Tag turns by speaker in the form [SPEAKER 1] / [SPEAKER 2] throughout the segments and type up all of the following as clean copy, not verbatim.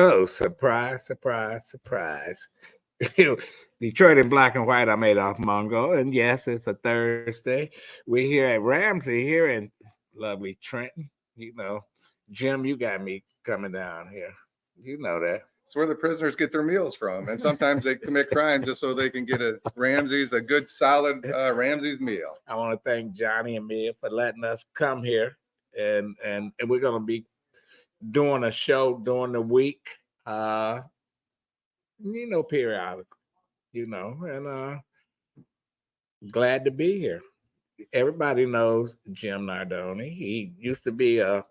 [SPEAKER 1] Oh, surprise, surprise, surprise. Detroit in black and white, I'm Adolph Mongo. And yes, it's a Thursday. We're here at Ramsey here in lovely Trenton. You know, Jim, you got me coming down here. You know that.
[SPEAKER 2] It's where the prisoners get their meals from, and sometimes they commit crime just so they can get a good solid Ramsey's meal.
[SPEAKER 1] I want to thank Johnny and Mia for letting us come here, and we're gonna be doing a show during the week. Uh, periodically. And glad to be here. Everybody knows Jim Nardoni. He used to be a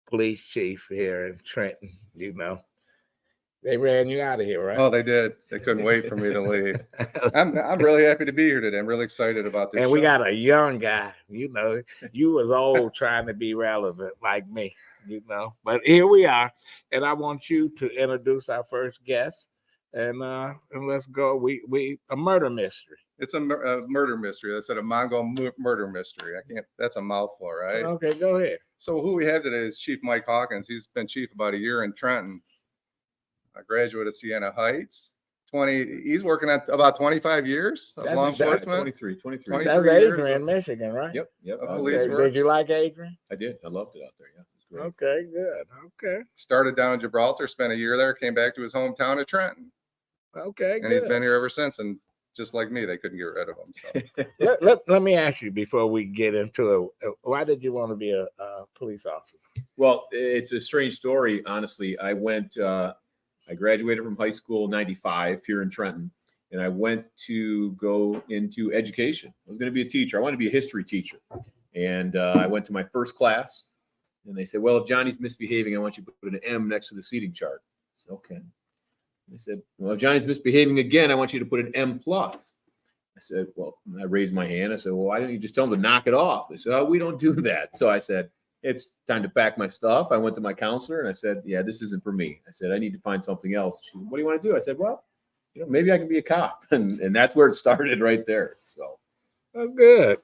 [SPEAKER 1] police chief here in Trenton. They ran you out of here, right?
[SPEAKER 2] Oh, they did. They couldn't wait for me to leave. I'm really happy to be here today. I'm really excited about this.
[SPEAKER 1] And we got a young guy. You was old trying to be relevant like me. But here we are, and I want you to introduce our first guest, and let's go. We a murder mystery.
[SPEAKER 2] It's a murder mystery. I said a Mongo murder mystery. I can't. That's a mouthful, right?
[SPEAKER 1] Okay, go ahead.
[SPEAKER 2] So who we have today is Chief Mike Hawkins. He's been chief about a year in Trenton. A graduate of Siena Heights. He's working at about 25 years of law enforcement.
[SPEAKER 3] 23.
[SPEAKER 1] That's Adrian, Michigan, right?
[SPEAKER 3] Yep.
[SPEAKER 1] Okay. Did you like Adrian?
[SPEAKER 3] I did. I loved it out there. Yeah, it was great.
[SPEAKER 1] Okay, good. Okay.
[SPEAKER 2] Started down in Gibraltar, spent a year there, came back to his hometown of Trenton.
[SPEAKER 1] Okay,
[SPEAKER 2] and he's been here ever since. And just like me, they couldn't get rid of him.
[SPEAKER 1] So. let me ask you before we get into it. Why did you want to be a police officer?
[SPEAKER 3] Well, it's a strange story. Honestly, I graduated from high school in '95 here in Trenton, and I went to go into education. I was going to be a teacher. I wanted to be a history teacher. And I went to my first class, and they said, well, if Johnny's misbehaving, I want you to put an M next to the seating chart. I said, okay. They said, well, if Johnny's misbehaving again, I want you to put an M plus. I said, well, I raised my hand. I said, well, why don't you just tell him to knock it off? They said, oh, we don't do that. So I said, it's time to pack my stuff. I went to my counselor and I said, yeah, this isn't for me. I said, I need to find something else. She said, what do you want to do? I said, well, maybe I can be a cop. And that's where it started right there. So.
[SPEAKER 1] Oh, good.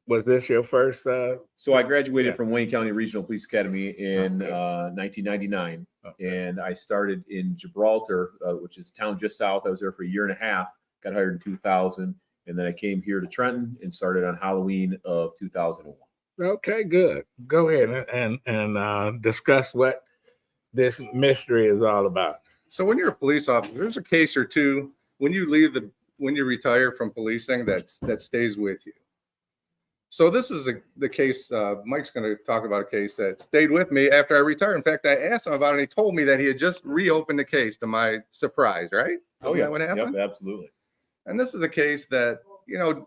[SPEAKER 1] Was this your first?
[SPEAKER 3] So I graduated from Wayne County Regional Police Academy in 1999. Okay. And I started in Gibraltar, which is a town just south. I was there for a year and a half, got hired in 2000. And then I came here to Trenton and started on Halloween of 2001.
[SPEAKER 1] Okay, good. Go ahead and discuss what this mystery is all about.
[SPEAKER 2] So when you're a police officer, there's a case or two when you retire from policing that stays with you. So this is the case. Mike's going to talk about a case that stayed with me after I retired. In fact, I asked him about it, and he told me that he had just reopened the case, to my surprise. Right?
[SPEAKER 3] Oh, yeah.
[SPEAKER 2] That what happened?
[SPEAKER 3] Yep, absolutely.
[SPEAKER 2] And this is a case that, the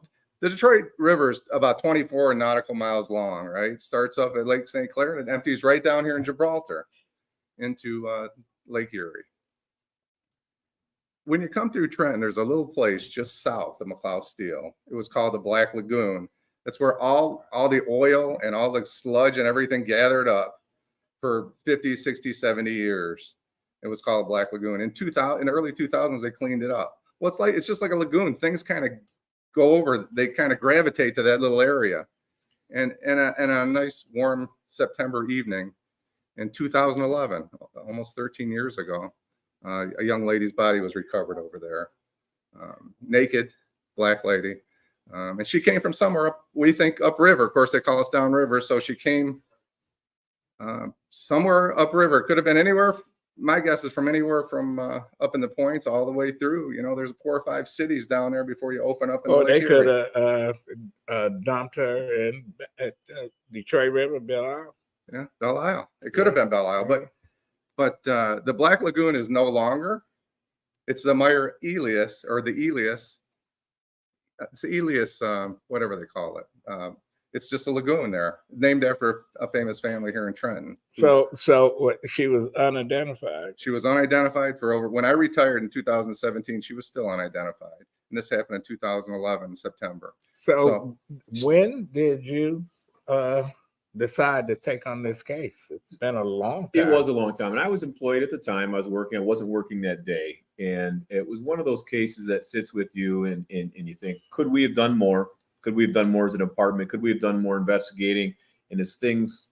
[SPEAKER 2] Detroit River is about 24 nautical miles long, right? It starts up at Lake St. Clair and it empties right down here in Gibraltar into Lake Erie. When you come through Trenton, there's a little place just south of McLeod Steel. It was called the Black Lagoon. That's where all the oil and all the sludge and everything gathered up for 50, 60, 70 years. It was called Black Lagoon. In the early 2000s, they cleaned it up. Well, it's just like a lagoon. Things kind of go over. They kind of gravitate to that little area. And a nice warm September evening in 2011, almost 13 years ago, a young lady's body was recovered over there, naked, black lady. And she came from somewhere up, we think upriver. Of course, they call us downriver. So she came somewhere upriver. Could have been anywhere. My guess is from anywhere from up in the points all the way through. There's 4 or 5 cities down there before you open up.
[SPEAKER 1] They could have dumped her in Detroit River, Belle Isle.
[SPEAKER 2] Yeah, Belle Isle. It could have been Belle Isle, but the Black Lagoon is no longer. It's the Meyer Elias or the Elias. It's the Elias, whatever they call it. It's just a lagoon there, named after a famous family here in Trenton.
[SPEAKER 1] So she was unidentified.
[SPEAKER 2] She was unidentified when I retired in 2017, she was still unidentified. And this happened in 2011, September.
[SPEAKER 1] So when did you decide to take on this case? It's been a long time.
[SPEAKER 3] It was a long time. And I was employed at the time. I wasn't working that day. And it was one of those cases that sits with you and you think, could we have done more? Could we have done more as a department? Could we have done more investigating? And as things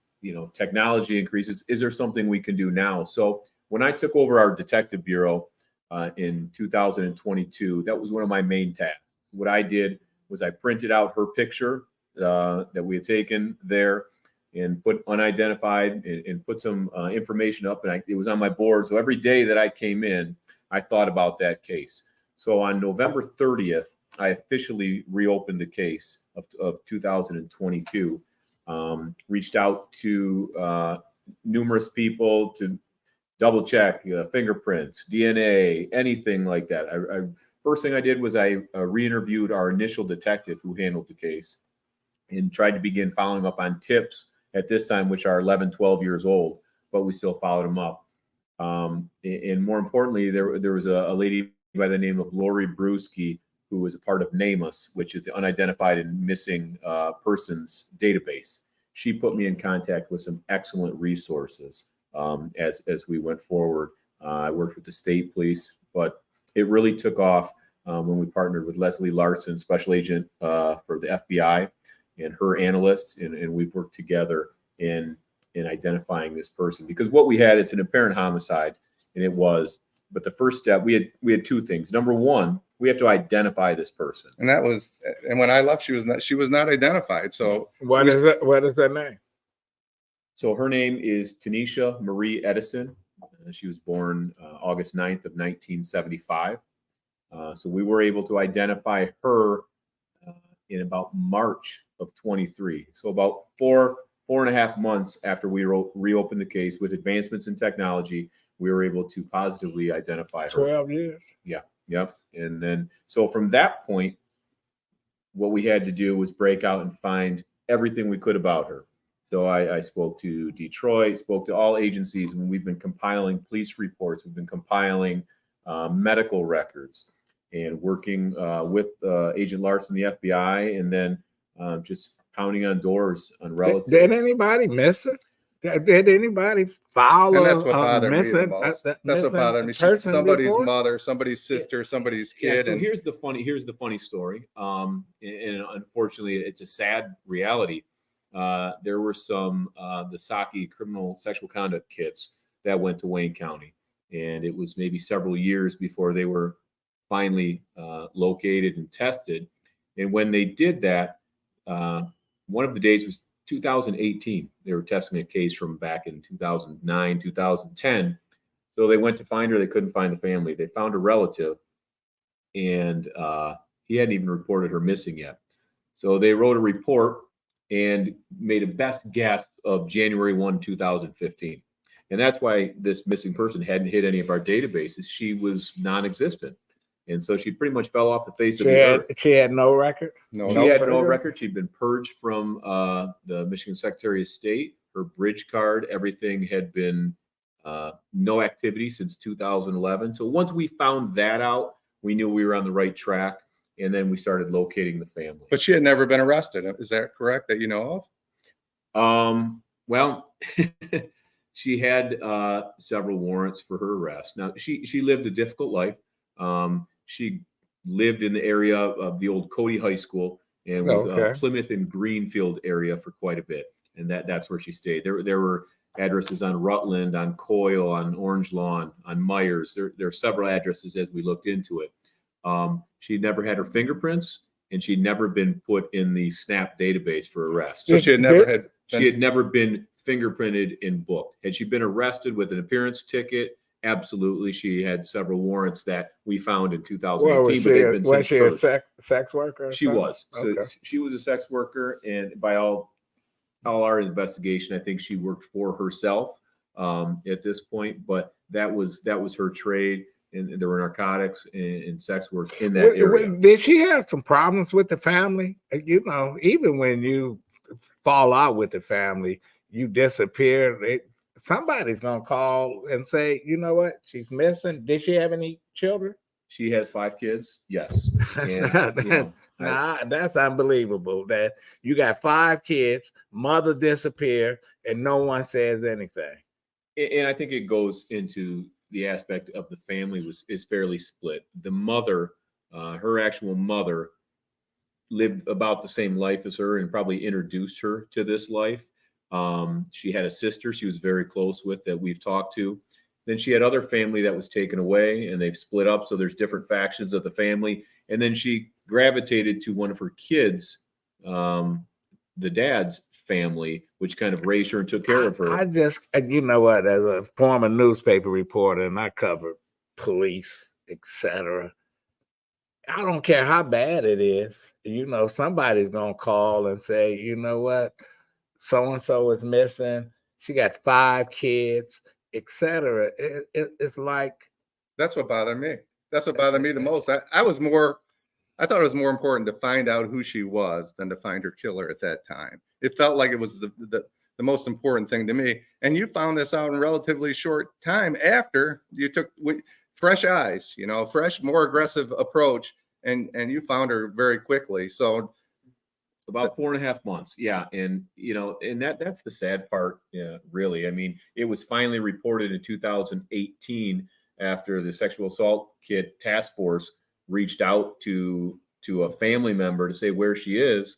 [SPEAKER 3] technology increases, is there something we can do now? So when I took over our detective bureau in 2022, that was one of my main tasks. What I did was I printed out her picture that we had taken there and put unidentified and put some information up, and it was on my board. So every day that I came in, I thought about that case. So on November 30th, I officially reopened the case of 2022. Reached out to numerous people to double check fingerprints, DNA, anything like that. First thing I did was I re-interviewed our initial detective who handled the case and tried to begin following up on tips at this time, which are 11, 12 years old, but we still followed them up. And more importantly, there was a lady by the name of Lori Brewski, who was a part of NAMUS, which is the Unidentified and Missing Persons database. She put me in contact with some excellent resources as we went forward. I worked with the state police, but it really took off when we partnered with Leslie Larson, special agent for the FBI, and her analysts, and we've worked together in identifying this person. Because what we had, it's an apparent homicide, and it was. But the first step, we had two things. Number one, we have to identify this person.
[SPEAKER 2] And when I left, she was not identified. So
[SPEAKER 1] what is her name?
[SPEAKER 3] So her name is Tanisha Marie Edison. She was born August 9th of 1975. So we were able to identify her in about March of 23. So about four and a half months after we reopened the case, with advancements in technology, we were able to positively identify her.
[SPEAKER 1] 12 years.
[SPEAKER 3] Yeah. Yep. And then, so from that point, what we had to do was break out and find everything we could about her. So I spoke to Detroit, spoke to all agencies, and we've been compiling police reports. We've been compiling medical records and working with Agent Larson, the FBI, and then just pounding on doors on relatives.
[SPEAKER 1] Did anybody miss her? Did anybody file
[SPEAKER 2] and that's what bothered me the
[SPEAKER 1] missing?
[SPEAKER 2] most. That's what bothered me. She's somebody's
[SPEAKER 1] before?
[SPEAKER 2] mother, somebody's sister, somebody's kid.
[SPEAKER 3] So
[SPEAKER 2] and
[SPEAKER 3] here's the funny story. And unfortunately, it's a sad reality. There were some the Saki criminal sexual conduct kits that went to Wayne County, and it was maybe several years before they were finally located and tested. And when they did that, one of the days was 2018. They were testing a case from back in 2009, 2010. So they went to find her. They couldn't find the family. They found a relative, and he hadn't even reported her missing yet. So they wrote a report and made a best guess of January 1, 2015. And that's why this missing person hadn't hit any of our databases. She was non-existent. And so she pretty much fell off the face of the earth.
[SPEAKER 1] She had no record?
[SPEAKER 3] She had no record. She'd been purged from the Michigan Secretary of State. Her bridge card, everything had been no activity since 2011. So once we found that out, we knew we were on the right track. And then we started locating the family.
[SPEAKER 2] But she had never been arrested. Is that correct, that you know
[SPEAKER 3] of? Well, she had several warrants for her arrest. Now, she lived a difficult life. She lived in the area of the old Cody High School and was Plymouth and Greenfield area for quite a bit. And that's where she stayed. There were addresses on Rutland, on Coyle, on Orange Lawn, on Myers. There are several addresses as we looked into it. She never had her fingerprints, and she'd never been put in the SNAP database for arrest.
[SPEAKER 2] So she had
[SPEAKER 3] never been fingerprinted and booked. Had she been arrested with an appearance ticket? Absolutely. She had several warrants that we found in 2018.
[SPEAKER 1] Was she a sex worker?
[SPEAKER 3] She was. So she was a sex worker, and by all our investigation, I think she worked for herself at this point. But that was her trade. And there were narcotics and sex work in that area.
[SPEAKER 1] Did she have some problems with the family? You know, even when you fall out with the family, you disappear. Somebody's going to call and say, you know what, she's missing. Did she have any children?
[SPEAKER 3] She has 5 kids. Yes. And,
[SPEAKER 1] that's unbelievable that you got 5 kids, mother disappeared, and no one says anything.
[SPEAKER 3] And I think it goes into the aspect of the family is fairly split. The mother, her actual mother, lived about the same life as her and probably introduced her to this life. She had a sister she was very close with that we've talked to. Then she had other family that was taken away and they've split up. So there's different factions of the family. And then she gravitated to one of her kids, the dad's family, which kind of raised her and took care of her.
[SPEAKER 1] I just, you know what, as a former newspaper reporter, and I covered police, etc. I don't care how bad it is. You know, somebody's going to call and say, you know what, so-and-so is missing. She got 5 kids, etc. It's like.
[SPEAKER 2] That's what bothered me. That's what bothered me the most. I thought it was more important to find out who she was than to find her killer at that time. It felt like it was the most important thing to me. And you found this out in a relatively short time after you took fresh eyes, you know, fresh, more aggressive approach, and you found her very quickly. So
[SPEAKER 3] about 4.5 months. Yeah. And, you know, and that's the sad part. Yeah, really. I mean, it was finally reported in 2018 after the sexual assault kit task force reached out to a family member to say where she is.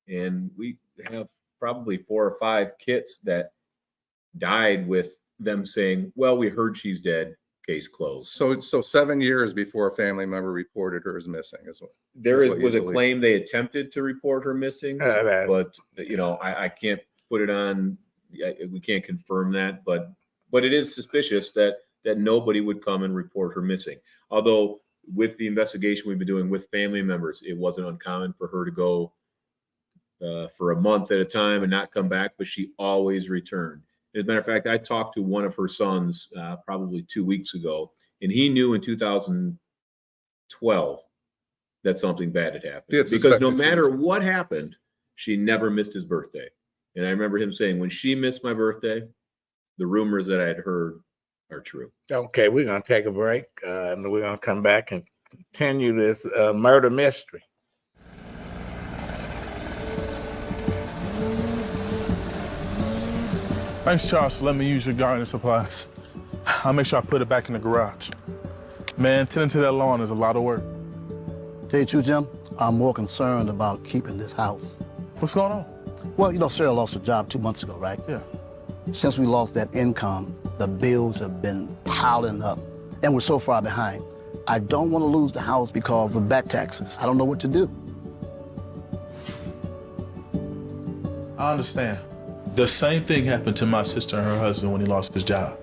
[SPEAKER 3] And we have probably 4 or 5 kits that died with them saying, well, we heard she's dead, case closed.
[SPEAKER 2] So 7 years before a family member reported her as missing is what
[SPEAKER 3] was a claim they attempted to report her missing, but you know, I can't put it on. We can't confirm that, but it is suspicious that nobody would come and report her missing. Although with the investigation we've been doing with family members, it wasn't uncommon for her to go for a month at a time and not come back, but she always returned. As a matter of fact, I talked to one of her sons probably 2 weeks ago, and he knew in 2012 that something bad had happened. Because no matter what happened, she never missed his birthday. And I remember him saying, when she missed my birthday, the rumors that I had heard are true.
[SPEAKER 1] Okay, we're going to take a break, and we're going to come back and continue this murder mystery.
[SPEAKER 4] Thanks, Charles, for letting me use your gardening supplies. I'll make sure I put it back in the garage. Man, tending to that lawn is a lot of work.
[SPEAKER 5] Tell you the truth, Jim, I'm more concerned about keeping this house.
[SPEAKER 4] What's going on?
[SPEAKER 5] Well, you know, Sarah lost her job 2 months ago, right?
[SPEAKER 4] Yeah.
[SPEAKER 5] Since we lost that income, the bills have been piling up, and we're so far behind. I don't want to lose the house because of back taxes. I don't know what to do.
[SPEAKER 4] I understand. The same thing happened to my sister and her husband when he lost his job.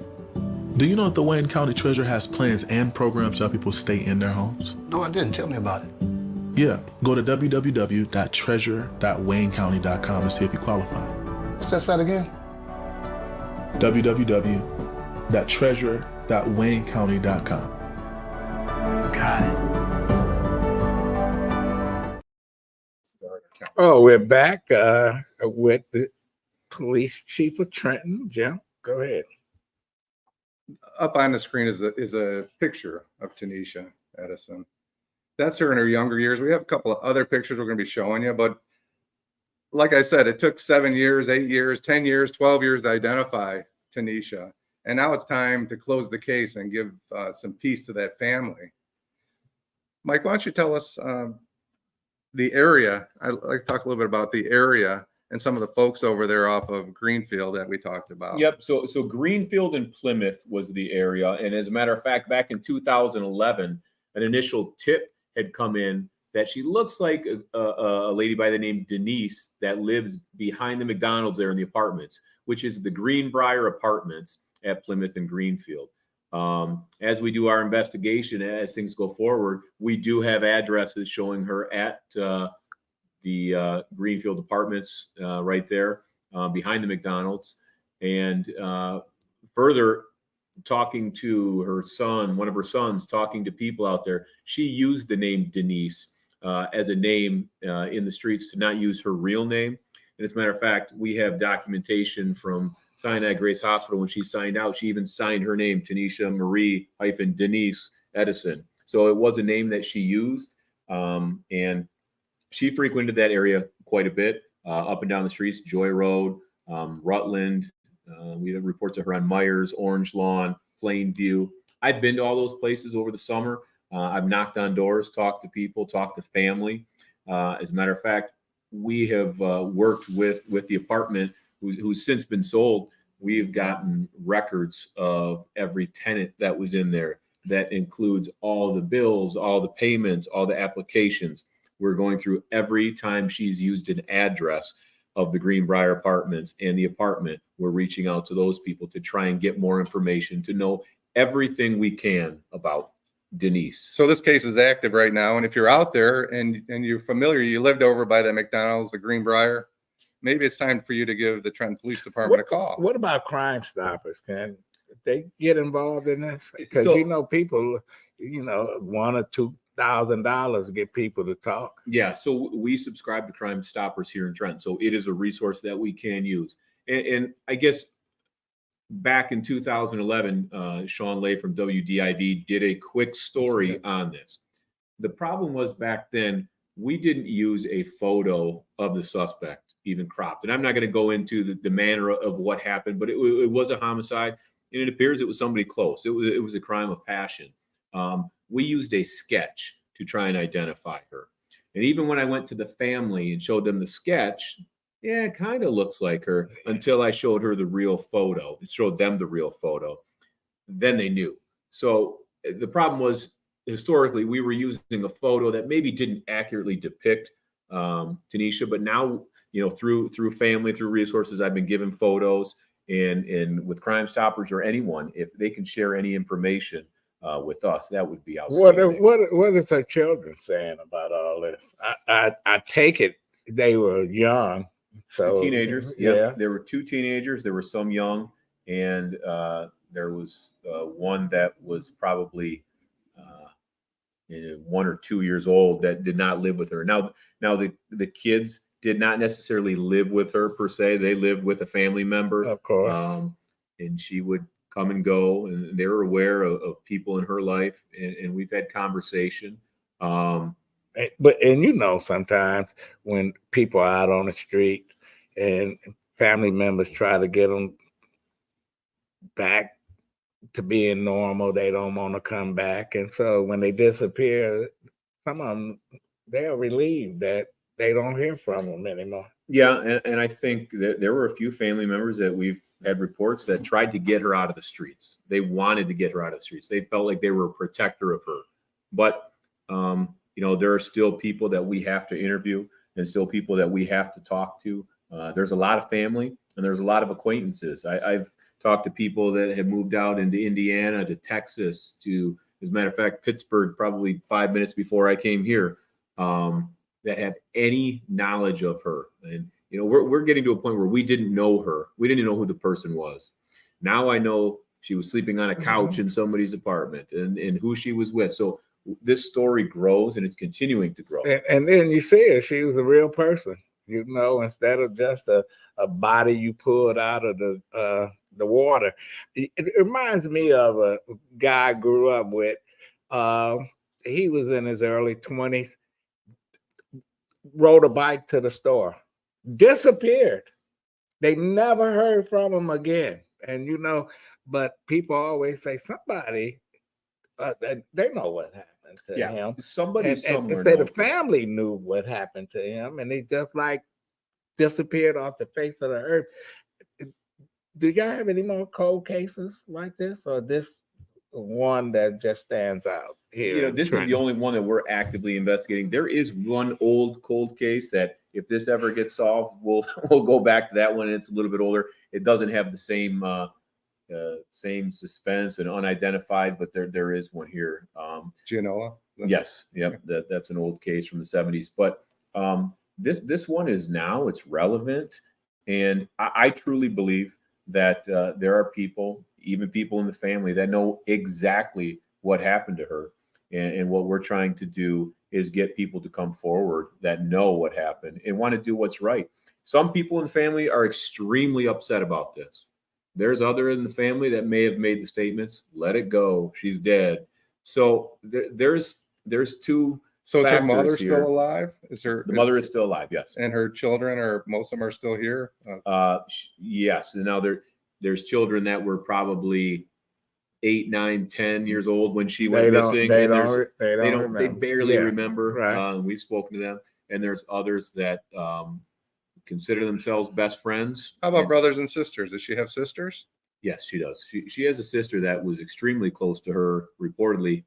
[SPEAKER 4] Do you know that the Wayne County Treasurer has plans and programs to help people stay in their homes?
[SPEAKER 5] No, I didn't. Tell me about it.
[SPEAKER 4] Yeah, go to www.treasure.waynecounty.com to see if you qualify.
[SPEAKER 5] What's that site again?
[SPEAKER 4] www.treasure.waynecounty.com.
[SPEAKER 5] Got it.
[SPEAKER 1] Oh, we're back with the police chief of Trenton. Jim, go ahead.
[SPEAKER 2] Up on the screen is a picture of Tanisha Edison. That's her in her younger years. We have a couple of other pictures we're going to be showing you, but like I said, it took 7 years, 8 years, 10 years, 12 years to identify Tanisha. And now it's time to close the case and give some peace to that family. Mike, why don't you tell us the area? I'd like to talk a little bit about the area and some of the folks over there off of Greenfield that we talked about.
[SPEAKER 3] Yep. So Greenfield and Plymouth was the area. And as a matter of fact, back in 2011, an initial tip had come in that she looks like a lady by the name Denise that lives behind the McDonald's there in the apartments, which is the Greenbrier Apartments at Plymouth and Greenfield. As we do our investigation, as things go forward, we do have addresses showing her at the Greenfield Apartments right there behind the McDonald's. And further, talking to her son, one of her sons, talking to people out there, she used the name Denise as a name in the streets to not use her real name. And as a matter of fact, we have documentation from Sinai Grace Hospital when she signed out. She even signed her name, Tanisha Marie Denise Edison. So it was a name that she used. And she frequented that area quite a bit, up and down the streets, Joy Road, Rutland. We have reports of her on Myers, Orange Lawn, Plainview. I've been to all those places over the summer. I've knocked on doors, talked to people, talked to family. As a matter of fact, we have worked with the apartment who's since been sold, we've gotten records of every tenant that was in there. That includes all the bills, all the payments, all the applications. We're going through every time she's used an address of the Greenbrier Apartments and the apartment. We're reaching out to those people to try and get more information, to know everything we can about Denise.
[SPEAKER 2] So this case is active right now. And if you're out there and you're familiar, you lived over by the McDonald's, the Greenbrier, maybe it's time for you to give the Trenton Police Department a call.
[SPEAKER 1] What about Crime Stoppers? Can they get involved in this? Because
[SPEAKER 3] So-
[SPEAKER 1] people, $1,000 or $2,000 to get people to talk.
[SPEAKER 3] Yeah, so we subscribe to Crime Stoppers here in Trenton. So it is a resource that we can use. And I guess back in 2011, Sean Lay from WDIV did a quick story on this. The problem was back then, we didn't use a photo of the suspect, even cropped. And I'm not going to go into the manner of what happened, but it was a homicide. And it appears it was somebody close. It was a crime of passion. We used a sketch to try and identify her. And even when I went to the family and showed them the sketch, yeah, it kind of looks like her, until I showed her the real photo. It showed them the real photo. Then they knew. So the problem was, historically, we were using a photo that maybe didn't accurately depict Tanisha, but now, through family, through resources, I've been given photos, and with Crime Stoppers or anyone, if they can share any information with us, that would be outstanding.
[SPEAKER 1] What is her children saying about all this? I take it they were young. So
[SPEAKER 3] Teenagers, yeah. There were 2 teenagers. There were some young, and there was one that was probably 1 or 2 years old that did not live with her. Now the kids did not necessarily live with her per se. They lived with a family member,
[SPEAKER 1] of course,
[SPEAKER 3] and she would come and go, and they were aware of people in her life, and we've had conversation.
[SPEAKER 1] But sometimes when people are out on the street and family members try to get them back to being normal, they don't want to come back. And so when they disappear, some of them, they're relieved that they don't hear from them anymore.
[SPEAKER 3] Yeah, and I think that there were a few family members that we've had reports that tried to get her out of the streets. They wanted to get her out of the streets. They felt like they were a protector of her. But there are still people that we have to interview, and still people that we have to talk to. There's a lot of family, and there's a lot of acquaintances. I've talked to people that have moved out into Indiana, to Texas, to, as a matter of fact, Pittsburgh, probably 5 minutes before I came here, that have any knowledge of her. And, we're getting to a point where we didn't know her. We didn't know who the person was. Now I know she was sleeping on a couch in somebody's apartment, and who she was with. So this story grows, and it's continuing to grow.
[SPEAKER 1] And then you see it, she was a real person, instead of just a body you pulled out of the water. It reminds me of a guy I grew up with. He was in his early 20s, rode a bike to the store, disappeared. They never heard from him again. And, but people always say somebody, they know what happened to him.
[SPEAKER 3] Somebody somewhere.
[SPEAKER 1] And say the family knew what happened to him, and he just disappeared off the face of the earth. Do y'all have any more cold cases like this, or this one that just stands out here?
[SPEAKER 3] This is the only one that we're actively investigating. There is one old cold case that, if this ever gets solved, we'll go back to that one. It's a little bit older. It doesn't have the same suspense and unidentified, but there is one here.
[SPEAKER 2] Genoa?
[SPEAKER 3] Yes, yep. That's an old case from the 70s. But this one is now, it's relevant, and I truly believe that there are people, even people in the family, that know exactly what happened to her. And what we're trying to do is get people to come forward that know what happened and want to do what's right. Some people in the family are extremely upset about this. There's other in the family that may have made the statements, let it go, she's dead. So there's 2.
[SPEAKER 2] So is her mother
[SPEAKER 3] here.
[SPEAKER 2] still alive?
[SPEAKER 3] The mother is still alive, yes.
[SPEAKER 2] And her children, or most of them, are still here?
[SPEAKER 3] Yes. And now there's children that were probably 8, 9, 10 years old when she went missing.
[SPEAKER 1] They barely
[SPEAKER 3] remember.
[SPEAKER 1] Right.
[SPEAKER 3] We've spoken to them, and there's others that consider themselves best friends.
[SPEAKER 2] How about
[SPEAKER 3] And-
[SPEAKER 2] brothers and sisters? Does she have sisters?
[SPEAKER 3] Yes, she does. She has a sister that was extremely close to her, reportedly.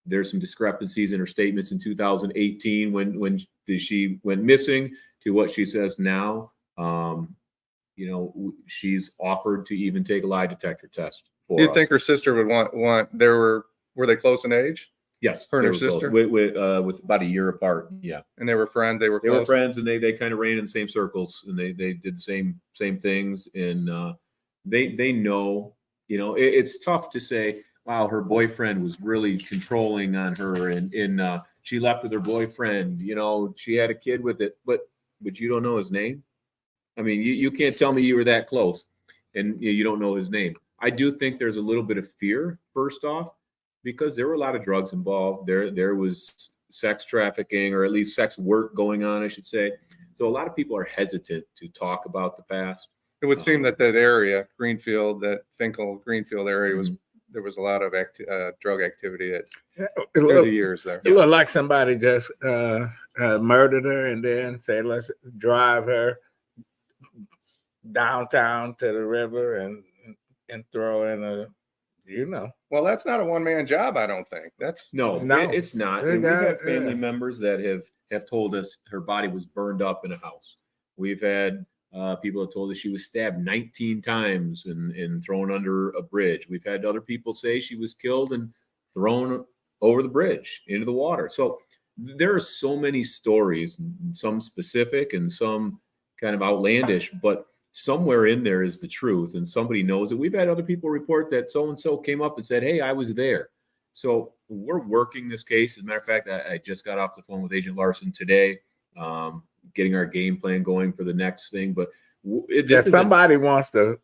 [SPEAKER 3] There's some discrepancies in her statements in 2018 when she went missing to what she says now. She's offered to even take a lie detector test for
[SPEAKER 2] You
[SPEAKER 3] us.
[SPEAKER 2] think her sister would want? Were they close in age?
[SPEAKER 3] Yes,
[SPEAKER 2] her and
[SPEAKER 3] they
[SPEAKER 2] her
[SPEAKER 3] were close.
[SPEAKER 2] sister?
[SPEAKER 3] with about a year apart. Yeah,
[SPEAKER 2] And they were friends. They were
[SPEAKER 3] they
[SPEAKER 2] close.
[SPEAKER 3] were friends, and they kind of ran in the same circles, and they did the same things, and they know. It's tough to say, wow, her boyfriend was really controlling on her, and she left with her boyfriend. She had a kid with it, but you don't know his name. I mean, you can't tell me you were that close, and you don't know his name. I do think there's a little bit of fear, first off, because there were a lot of drugs involved. There was sex trafficking, or at least sex work going on, I should say. So a lot of people are hesitant to talk about the past.
[SPEAKER 2] It would seem that area, Greenfield, that Finkel Greenfield area, was
[SPEAKER 3] Mhm.
[SPEAKER 2] there was a lot of drug activity
[SPEAKER 1] It
[SPEAKER 2] through
[SPEAKER 1] looked,
[SPEAKER 2] the years there.
[SPEAKER 1] it looked like somebody just murdered her and then said, let's drive her downtown to the river and throw in a,
[SPEAKER 2] Well, that's not a one-man job, I don't think. That's
[SPEAKER 3] No,
[SPEAKER 1] No.
[SPEAKER 3] it's not.
[SPEAKER 1] They
[SPEAKER 3] And we've
[SPEAKER 1] got-
[SPEAKER 3] had family
[SPEAKER 1] yeah.
[SPEAKER 3] members that have told us her body was burned up in a house. We've had people that told us she was stabbed 19 times and thrown under a bridge. We've had other people say she was killed and thrown over the bridge into the water. So there are so many stories, some specific and some kind of outlandish, but somewhere in there is the truth, and somebody knows it. We've had other people report that so-and-so came up and said, hey, I was there. So we're working this case. As a matter of fact, I just got off the phone with Agent Larson today, getting our game plan going for the next thing. But
[SPEAKER 1] if somebody wants to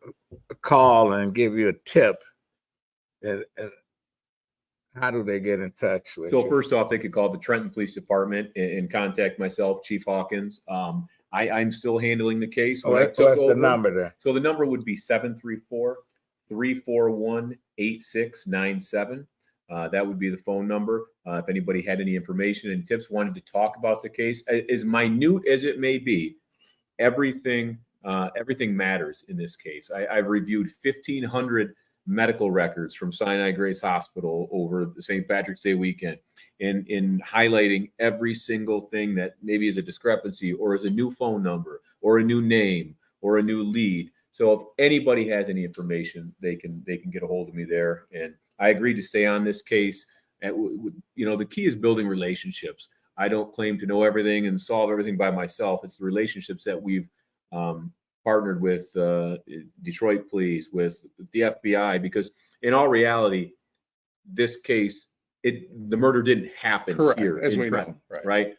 [SPEAKER 1] call and give you a tip, and how do they get in touch with
[SPEAKER 3] So
[SPEAKER 1] you?
[SPEAKER 3] first off, they could call the Trenton Police Department and contact myself, Chief Hawkins. I'm still handling the case. When I
[SPEAKER 1] What's
[SPEAKER 3] took
[SPEAKER 1] the
[SPEAKER 3] over,
[SPEAKER 1] number there?
[SPEAKER 3] So the number would be 734-341-8697. That would be the phone number. If anybody had any information and tips, wanted to talk about the case, as minute as it may be, everything matters in this case. I've reviewed 1,500 medical records from Sinai Grace Hospital over the St. Patrick's Day weekend, in highlighting every single thing that maybe is a discrepancy, or is a new phone number, or a new name, or a new lead. So if anybody has any information, they can get a hold of me there. And I agreed to stay on this case. The key is building relationships. I don't claim to know everything and solve everything by myself. It's the relationships that we've partnered with Detroit Police, with the FBI, because in all reality, this case, the murder didn't happen
[SPEAKER 2] correct,
[SPEAKER 3] here
[SPEAKER 2] as
[SPEAKER 3] in
[SPEAKER 2] we
[SPEAKER 3] Trenton,
[SPEAKER 2] know.
[SPEAKER 3] right?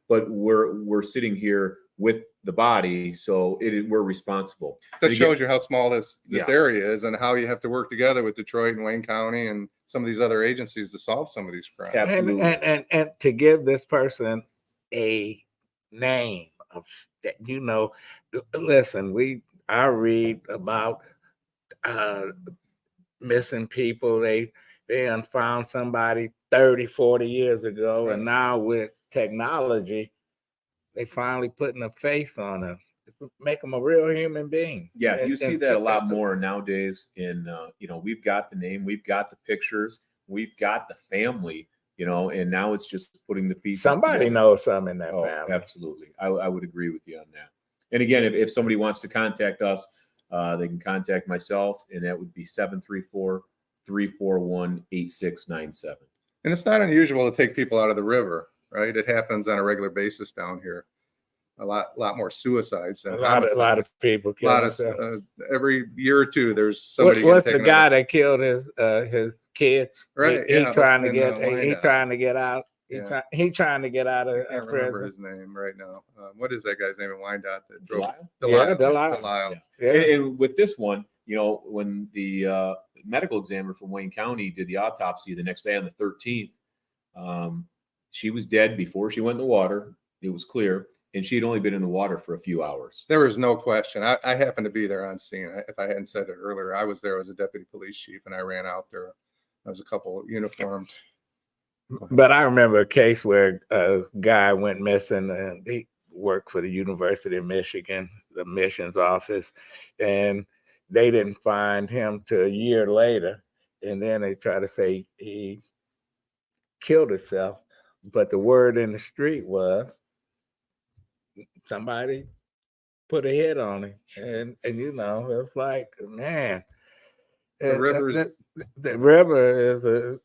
[SPEAKER 3] But we're sitting here with the body, so we're responsible.
[SPEAKER 2] That
[SPEAKER 3] And again-
[SPEAKER 2] shows you how small this
[SPEAKER 3] Yeah.
[SPEAKER 2] area is, and how you have to work together with Detroit and Wayne County and some of these other agencies to solve some of these crimes.
[SPEAKER 3] Yeah. Absolutely.
[SPEAKER 1] And to give this person a name of that, listen, I read about missing people. They found somebody 30, 40 years ago, and now with technology, they finally putting a face on them, make them a real human being.
[SPEAKER 3] Yeah, you
[SPEAKER 1] And-
[SPEAKER 3] see
[SPEAKER 1] and-
[SPEAKER 3] that a lot more nowadays. We've got the name, we've got the pictures, we've got the family, and now it's just putting the pieces
[SPEAKER 1] Somebody
[SPEAKER 3] together.
[SPEAKER 1] knows something in that
[SPEAKER 3] Oh,
[SPEAKER 1] family.
[SPEAKER 3] absolutely. I would agree with you on that. And again, if somebody wants to contact us, they can contact myself, and that would be 734-341-8697.
[SPEAKER 2] And it's not unusual to take people out of the river, right? It happens on a regular basis down here. A lot more suicides than
[SPEAKER 1] A lot of people
[SPEAKER 2] a
[SPEAKER 1] kill
[SPEAKER 2] lot of
[SPEAKER 1] themselves.
[SPEAKER 2] every year or two. There's somebody.
[SPEAKER 1] What's
[SPEAKER 2] getting
[SPEAKER 1] the
[SPEAKER 2] taken out
[SPEAKER 1] guy that killed his kids?
[SPEAKER 2] Right,
[SPEAKER 1] He
[SPEAKER 2] yeah,
[SPEAKER 1] trying to
[SPEAKER 2] and,
[SPEAKER 1] get. He
[SPEAKER 2] Wyandotte.
[SPEAKER 1] trying to get out.
[SPEAKER 2] Yeah.
[SPEAKER 1] He trying to get out
[SPEAKER 2] I
[SPEAKER 1] of
[SPEAKER 2] can't remember
[SPEAKER 1] prison.
[SPEAKER 2] his name right now. What is that guy's name in Wyandotte that drove?
[SPEAKER 3] Delisle?
[SPEAKER 1] Delisle. Yeah.
[SPEAKER 3] And with this one, when the medical examiner from Wayne County did the autopsy the next day on the 13th, she was dead before she went in the water. It was clear. And she had only been in the water for a few hours.
[SPEAKER 2] There was no question. I happened to be there on scene. If I hadn't said it earlier, I was there as a deputy police chief, and I ran out there. There was a couple of uniforms.
[SPEAKER 1] But I remember a case where a guy went missing, and worked for the University of Michigan, the missions office, and they didn't find him till a year later. And then they try to say he killed himself. But the word in the street was somebody put a hit on him. And you know, it's like, man.
[SPEAKER 2] The river's
[SPEAKER 1] the river is it's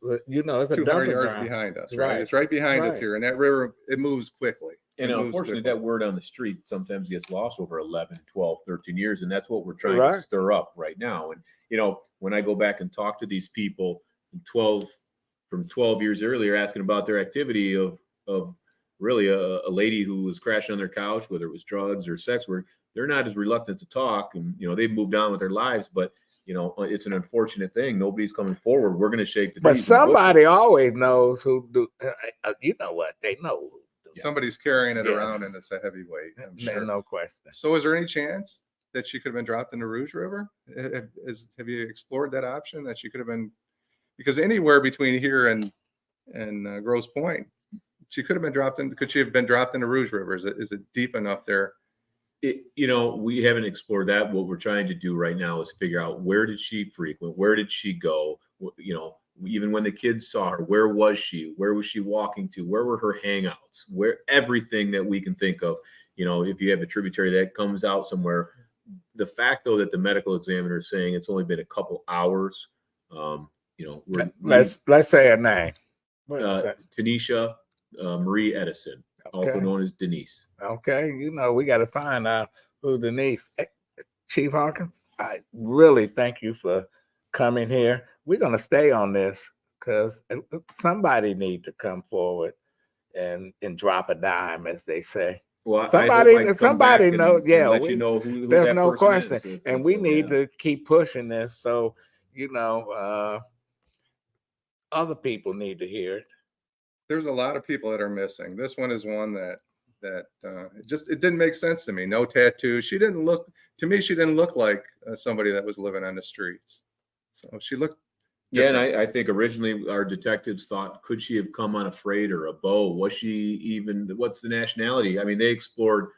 [SPEAKER 1] a
[SPEAKER 2] 200
[SPEAKER 1] dumping
[SPEAKER 2] yards
[SPEAKER 1] ground.
[SPEAKER 2] behind us,
[SPEAKER 1] Right.
[SPEAKER 2] right? It's right behind us
[SPEAKER 1] Right.
[SPEAKER 2] here. And that river, it moves quickly.
[SPEAKER 3] And
[SPEAKER 2] It moves
[SPEAKER 3] unfortunately,
[SPEAKER 2] quickly.
[SPEAKER 3] that word on the street sometimes gets lost over 11, 12, 13 years. And that's what we're trying
[SPEAKER 1] Right.
[SPEAKER 3] to stir up right now. And, you know, when I go back and talk to these people from 12 years earlier, asking about their activity of really a lady who was crashing on their couch, whether it was drugs or sex work, they're not as reluctant to talk. And, you know, they've moved on with their lives. But, you know, it's an unfortunate thing. Nobody's coming forward. We're going to shake the
[SPEAKER 1] But
[SPEAKER 3] trees and bushes.
[SPEAKER 1] somebody always knows who do. You know what? They know. Who do.
[SPEAKER 2] Somebody's carrying it
[SPEAKER 1] Yes.
[SPEAKER 2] around, and it's a heavyweight. I'm sure.
[SPEAKER 1] No question.
[SPEAKER 2] So, is there any chance that she could have been dropped in the Rouge River? Have you explored that option that she could have been? Because anywhere between here and Grosse Pointe, she could have been dropped in. Could she have been dropped in the Rouge River? Is it deep enough there?
[SPEAKER 3] You know, we haven't explored that. What we're trying to do right now is figure out, where did she frequent? Where did she go? You know, even when the kids saw her, where was she? Where was she walking to? Where were her hangouts? Where everything that we can think of. You know, if you have a tributary that comes out somewhere, the fact though that the medical examiner is saying it's only been a couple hours. You know,
[SPEAKER 1] Let's say her name. What is that?
[SPEAKER 3] Tanisha Marie Edison, also
[SPEAKER 1] Okay.
[SPEAKER 3] known as Denise.
[SPEAKER 1] Okay, you know, we got to find out who Denise. Chief Hawkins, I really thank you for coming here. We're going to stay on this because somebody need to come forward and drop a dime, as they say.
[SPEAKER 3] Well,
[SPEAKER 1] Somebody
[SPEAKER 3] I hope I come back and
[SPEAKER 1] knows. Yeah,
[SPEAKER 3] let you know who
[SPEAKER 1] there's
[SPEAKER 3] that
[SPEAKER 1] no
[SPEAKER 3] person
[SPEAKER 1] question.
[SPEAKER 3] is.
[SPEAKER 1] And we need
[SPEAKER 3] Yeah.
[SPEAKER 1] to keep pushing this. So, you know, other people need to hear it.
[SPEAKER 2] There's a lot of people that are missing. This one is one that it didn't make sense to me. No tattoos. She didn't look like somebody that was living on the streets. So she looked.
[SPEAKER 3] Yeah, and
[SPEAKER 2] different.
[SPEAKER 3] I think originally our detectives thought, could she have come on a freight or a boat? Was she even, what's the nationality? I mean, we explored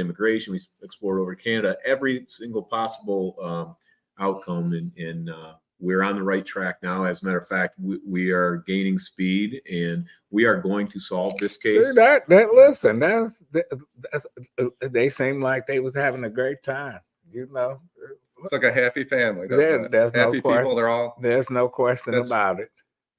[SPEAKER 3] immigration, we explored over Canada, every single possible outcome, and we're on the right track now. As a matter of fact, we are gaining speed, and we are going to solve this case.
[SPEAKER 1] See that listen, that's they seem like they was having a great time, you know.
[SPEAKER 2] It's like a happy family.
[SPEAKER 1] There's no
[SPEAKER 2] Happy
[SPEAKER 1] question.
[SPEAKER 2] people. They're all.
[SPEAKER 1] There's no question
[SPEAKER 2] That's-
[SPEAKER 1] about it.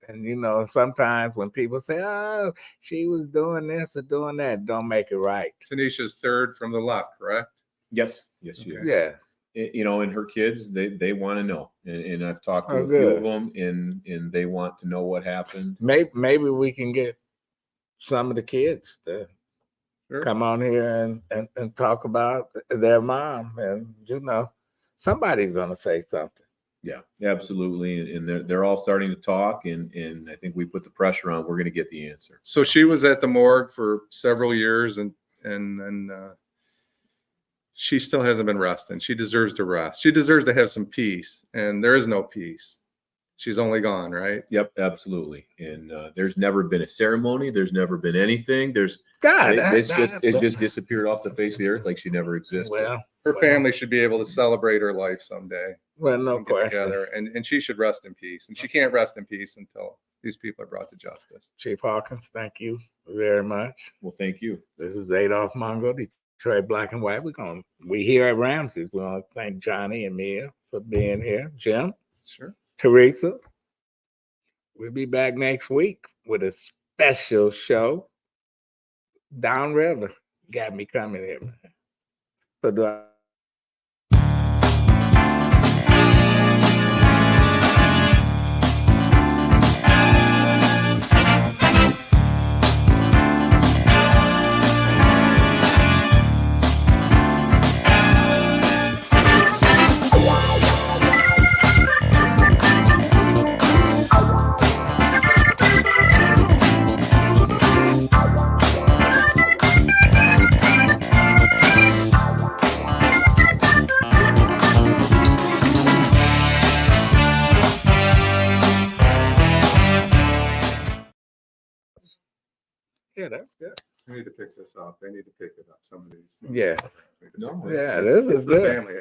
[SPEAKER 1] And you know, sometimes when people say, "Oh, she was doing this or doing that," don't make it right.
[SPEAKER 2] Tanisha's third from the left, correct?
[SPEAKER 3] Yes, she
[SPEAKER 2] Okay.
[SPEAKER 3] is.
[SPEAKER 1] Yes.
[SPEAKER 3] You know, and her kids, they want to know, and I've talked to
[SPEAKER 1] Oh,
[SPEAKER 3] a few of
[SPEAKER 1] good.
[SPEAKER 3] them, and they want to know what happened.
[SPEAKER 1] Maybe we can get some of the kids to
[SPEAKER 2] Sure.
[SPEAKER 1] come on here and talk about their mom, and you know, somebody's gonna say something.
[SPEAKER 3] Yeah, absolutely, and they're all starting to talk, and I think we put the pressure on. We're going to get the answer.
[SPEAKER 2] So she was at the morgue for several years, and then she still hasn't been resting. She deserves to rest. She deserves to have some peace, and there is no peace. She's only gone, right?
[SPEAKER 3] Yep, absolutely. And there's never been a ceremony. There's never been anything.
[SPEAKER 1] God,
[SPEAKER 3] It just disappeared off the face of the earth like she never existed.
[SPEAKER 1] well,
[SPEAKER 2] Her family should be able to celebrate her life someday.
[SPEAKER 1] no
[SPEAKER 2] And get
[SPEAKER 1] question.
[SPEAKER 2] together, and she should rest in peace. And she can't rest in peace until these people are brought to justice.
[SPEAKER 1] Chief Hawkins, thank you very much.
[SPEAKER 3] Well, thank you.
[SPEAKER 1] This is Adolph Mongo, Detroit Black and White. We here at Ramsey's. We want to thank Johnny and Mia for being here. Jim,
[SPEAKER 2] Sure.
[SPEAKER 1] Teresa. We'll be back next week with a special show. Downriver got me coming here, man. So do I. Yeah, that's good.
[SPEAKER 2] They need to pick this up. They need to pick it up. Some of these.
[SPEAKER 1] Yeah.
[SPEAKER 3] No.
[SPEAKER 1] Yeah, this is
[SPEAKER 2] It's the
[SPEAKER 1] good.
[SPEAKER 2] family